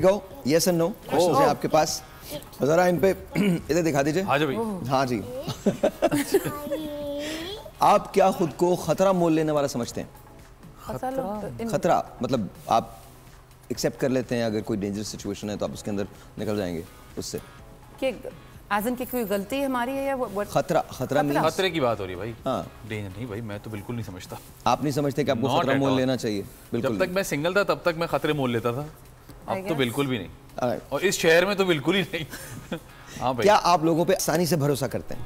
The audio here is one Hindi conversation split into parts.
Go yes and no questions हैं आपके पास, जरा इन पे इधर दिखा दीजिए। हाँ जी भाई। हाँ जी। आप क्या खुद को खतरा मोल लेने वाला समझते हैं? खतरा मतलब आप एक्सेप्ट कर लेते हैं, अगर कोई डेंजरस सिचुएशन है तो आप उसके अंदर निकल जाएंगे उससे? एज़ इन की कोई गलती हमारी है या वो खतरा नहीं, खतरे की बात हो रही है भाई। हाँ डेंजर नहीं भाई, मैं तो बिल्कुल नहीं समझता। आप नहीं समझते कि आपको Not खतरा at मोल all. लेना चाहिए? बिल्कुल जब तक मैं सिंगल था तब तक मैं खतरे मोल लेता था, अब तो बिल्कुल भी नहीं, Alright. और इस शहर में तो बिल्कुल ही नहीं। हाँ भाई। क्या आप लोगों पे आसानी से भरोसा करते हैं?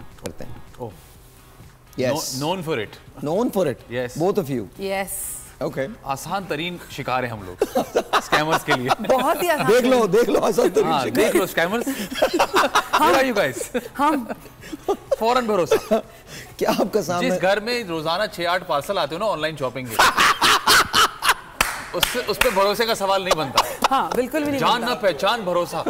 Oh yes, known for it. Known for it, Yes. Both of you. Yes okay, आसान तरीन शिकार है हम लोग स्कैमर्स के लिए। बहुत ही आसान। देख लो आसान तरीन हाँ शिकार। देख लो scammers. Where are you guys? हम फौरन भरोसा। क्या आपका सामने जिस घर में रोजाना 6-8 पार्सल आते हो ना ऑनलाइन शॉपिंग के, उससे उस पे भरोसे का सवाल नहीं बनता। हाँ बिल्कुल भी नहीं जान बनता। ना पहचान भरोसा,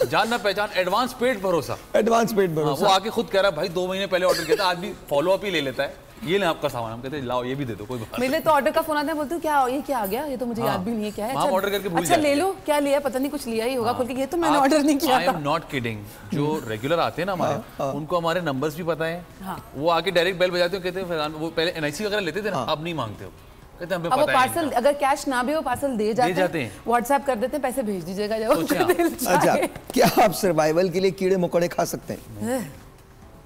जान ना पहचान एडवांस पेड भरोसा। एडवांस पेड हाँ, वो भरोसा? आके खुद कह रहा है भाई 2 महीने पहले ऑर्डर किया था, आदमी फॉलो अप ही ले लेता है, ये ले आपका सामान, हम कहते हैं लाओ ये भी दे दो, कोई बात मेरे तो ऑर्डर का फोन आता है, बोलती हूँ क्या ये क्या आ गया, ये तो मुझे याद भी नहीं है क्या है। हम ऑर्डर करके भूल अच्छा जाते ले हैं। लो, क्या लिया पता नहीं, कुछ लिया ही होगा, बोल के ये तो मैंने ऑर्डर नहीं किया आई था। Am not kidding. जो रेगुलर आते हैं ना हमारे, उनको हमारे नंबर्स भी पता है। हाँ। वो आके डायरेक्ट बेल बजाते हो, कहते हैं वो पहले एनआईसी वगैरह लेते थे ना, अब नहीं मांगते हो, कहते हैं हमें अब वो पता है पार्सल अगर कैश ना भी हो पार्सल दे जाते हैं, व्हाट्सएप कर देते हैं, पैसे भेज दीजिएगा जब सोचिए आपका दिल अच्छा, चाहे। क्या आप सर्वाइवल के लिए कीड़े मकोड़े खा सकते हैं?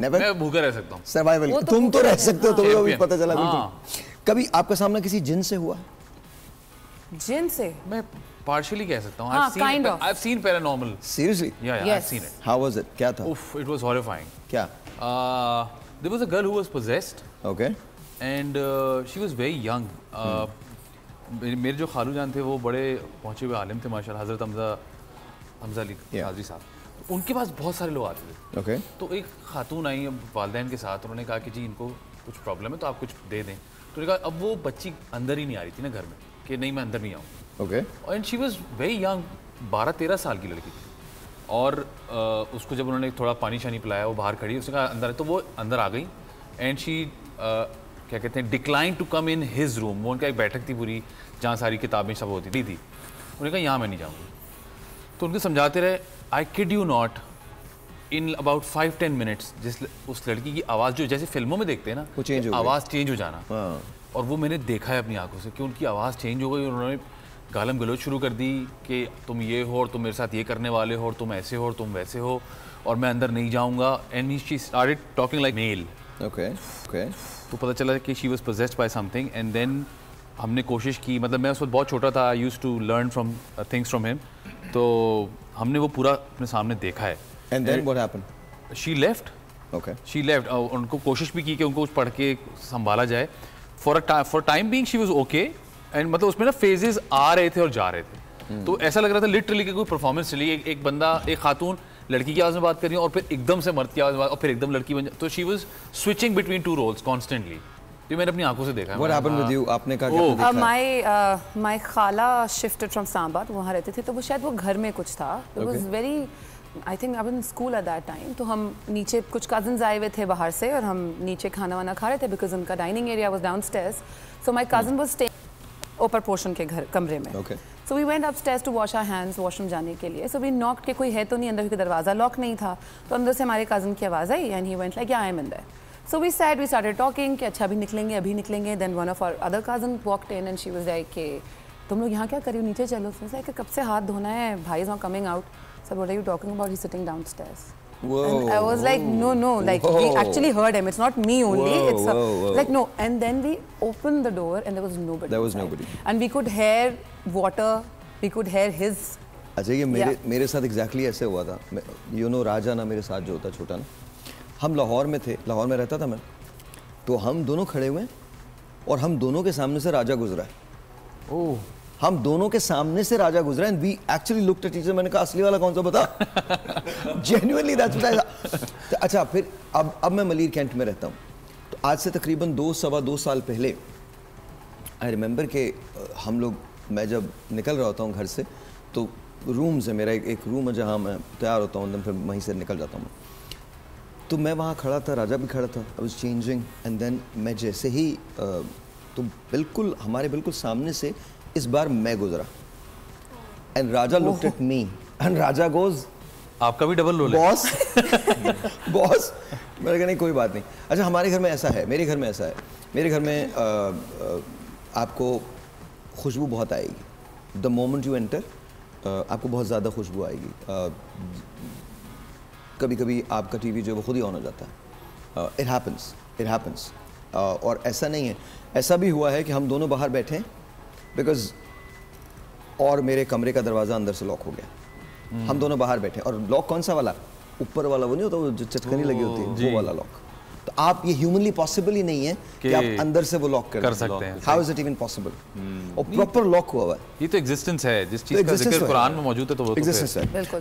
नेवर। मैं भूखा रह सकता हूँ। सर्वाइवल वो तो तुम तो भूखे रह रहते हैं, सकते हो, तुम्हें अभी Champion। पता चला। हाँ। बिल्कुल। कभी आपका सामना किसी जिन से हुआ? जिन से मैं पार्शियली कह सकता हूँ। हाँ, kind of. I've seen paranormal. Seriously? Yeah, Yes. I've seen it. How was it? क्या था? Oof, it was horrifying. क्या? There was a girl who was possessed okay, and she was very young. मेरे जो खालू जान थे वो बड़े पहुंचे हुए आलिम थे माशाल्लाह, हज़रत हमजा अली Yeah. काजी साहब, उनके पास बहुत सारे लोग आते थे। ओके, तो एक खातून आई वालदैन के साथ, उन्होंने कहा कि जी इनको कुछ प्रॉब्लम है तो आप कुछ दे दें। तो उन्होंने कहा, अब वो बच्ची अंदर ही नहीं आ रही थी ना घर में, कि नहीं मैं अंदर नहीं आऊँ। Okay, and she was very young, 12-13 साल की लड़की थी। और उसको जब उन्होंने थोड़ा पानी शानी पिलाया, वो बाहर खड़ी, उसने कहा अंदर है, तो वो अंदर आ गई। एंड शी क्या कहते हैं, decline to come in his room. वो उनका एक बैठक थी पूरी, जहाँ सारी किताबें सब होती थी। उन्होंने कहा यहाँ मैं नहीं जाऊँगी। तो उनको समझाते रहे, I kid you not, in about 5-10 minutes उस लड़की की आवाज़, जो जैसे फिल्मों में देखते हैं ना, वो चेंज हो गई। आवाज़ चेंज हो जाना। हाँ। और वो मैंने देखा है अपनी आंखों से कि उनकी आवाज़ चेंज हो गई, और उन्होंने गालम गलोच शुरू कर दी कि तुम ये हो, और तुम मेरे साथ ये करने वाले हो, और तुम ऐसे हो, और तुम वैसे हो, और मैं अंदर नहीं जाऊँगा। And she started talking like male. Okay, okay, तो पता चला कि she was possessed by something. And then हमने कोशिश की, मतलब मैं उस वक्त बहुत छोटा था, I used to learn from things from him, तो हमने वो पूरा अपने सामने देखा है। And then what happened? She left, okay, she left. उनको कोशिश भी की कि उनको कुछ पढ़ के संभाला जाए। For time being she was okay. And मतलब उसमें ना फेजेस आ रहे थे और जा रहे थे, तो ऐसा लग रहा था लिटरली कि कोई परफॉर्मेंस चली, एक बंदा, एक खातून लड़की की आवाज़ में बात कर रही है, और फिर एकदम से मर्द की आवाज़ में बात, और फिर एकदम लड़की बन, तो she was switching between 2 roles constantly. ये मैंने अपनी आंखों से देखा है। What happened with you? आपने कहा कि आपने देखा? माय खाला शिफ्टेड फ्रॉम इस्लामाबाद, वहाँ रहते थे, तो वो शायद वो घर में कुछ था। It was very, I think I was in school at that time. तो हम नीचे, कुछ कजन्स आए हुए थे बाहर से, और हम नीचे खाना वाना खा रहे थे, बिकॉज उनका dining area was downstairs. So my cousin was staying ऊपर पोर्शन के घर कमरे में। Okay, so we went upstairs to wash our hands, washroom जाने के लिए। सो वी नॉक्ड के कोई है तो नहीं अंदर, क्योंकि दरवाज़ा लॉक नहीं था। तो अंदर से हमारे कज़न की आवाज़ आई, and he went like I am in there. So we started talking कि अच्छा अभी निकलेंगे। Then one of our other cousin walked in, and she was like कि तुम लोग यहाँ क्या कर रही हो, नीचे चलो। सो लाइक कब से हाथ धोना है, भाई is not coming out. So what are you talking about, he sitting downstairs. And I was like, no, like we actually heard him. It's not me only. It's like no. And then we opened the door, and there was nobody. There was inside. nobody. And we could hear water. We could hear his. अच्छा, ये मेरे साथ एग्जैक्टली ऐसे हुआ था। यू नो राजा ना, मेरे साथ जो होता छोटा ना, हम लाहौर में थे, लाहौर में रहता था मैं। तो हम दोनों खड़े हुए, और हम दोनों के सामने से राजा गुजरा है। ओह, हम दोनों के सामने से राजा गुजरा, and we actually looked at each other. मैंने कहा असली वाला कौन सा बता? Genuinely that's what I. अच्छा, फिर अब मैं मलीर कैंट में रहता हूँ। तो आज से तकरीबन 2-2.25 साल पहले आई रिमेंबर कि हम लोग, मैं जब निकल रहा होता हूँ घर से, तो रूम से मेरा एक रूम है जहाँ मैं तैयार होता हूँ, देन फिर वहीं से निकल जाता हूँ। तो मैं वहाँ खड़ा था, राजा भी खड़ा था, I was changing, and then मैं जैसे ही तो बिल्कुल हमारे बिल्कुल सामने से इस बार मैं गुजरा। and Raja looked at me and Raja goes, आपका भी डबल रोल है बॉस बॉस। मैंने कहा नहीं कोई बात नहीं। अच्छा हमारे घर में ऐसा है, मेरे घर में ऐसा है, मेरे घर में आपको खुशबू बहुत आएगी। द मोमेंट यू एंटर आपको बहुत ज़्यादा खुशबू आएगी। कभी कभी आपका टीवी जो है वो खुद ही ऑन हो जाता है। इट हैपन्स और ऐसा नहीं है, ऐसा भी हुआ है कि हम दोनों बाहर बैठे हैं बिकॉज और मेरे कमरे का दरवाज़ा अंदर से लॉक हो गया। हम दोनों बाहर बैठे और लॉक कौन सा वाला, ऊपर वाला वो नहीं होता, वो जो चटकनी लगी होती है वो वाला लॉक। तो आप ये ह्यूमनली पॉसिबल ही नहीं है कि आप अंदर से वो लॉक कर सकते हैं। How is it even possible? और प्रॉपर लॉक हुआ हुआ है। ये तो एग्जिस्टेंस है, जिस चीज़ का जिक्र कुरान में मौजूद है तो वो तो एग्जिस्टेंस है। बिल्कुल।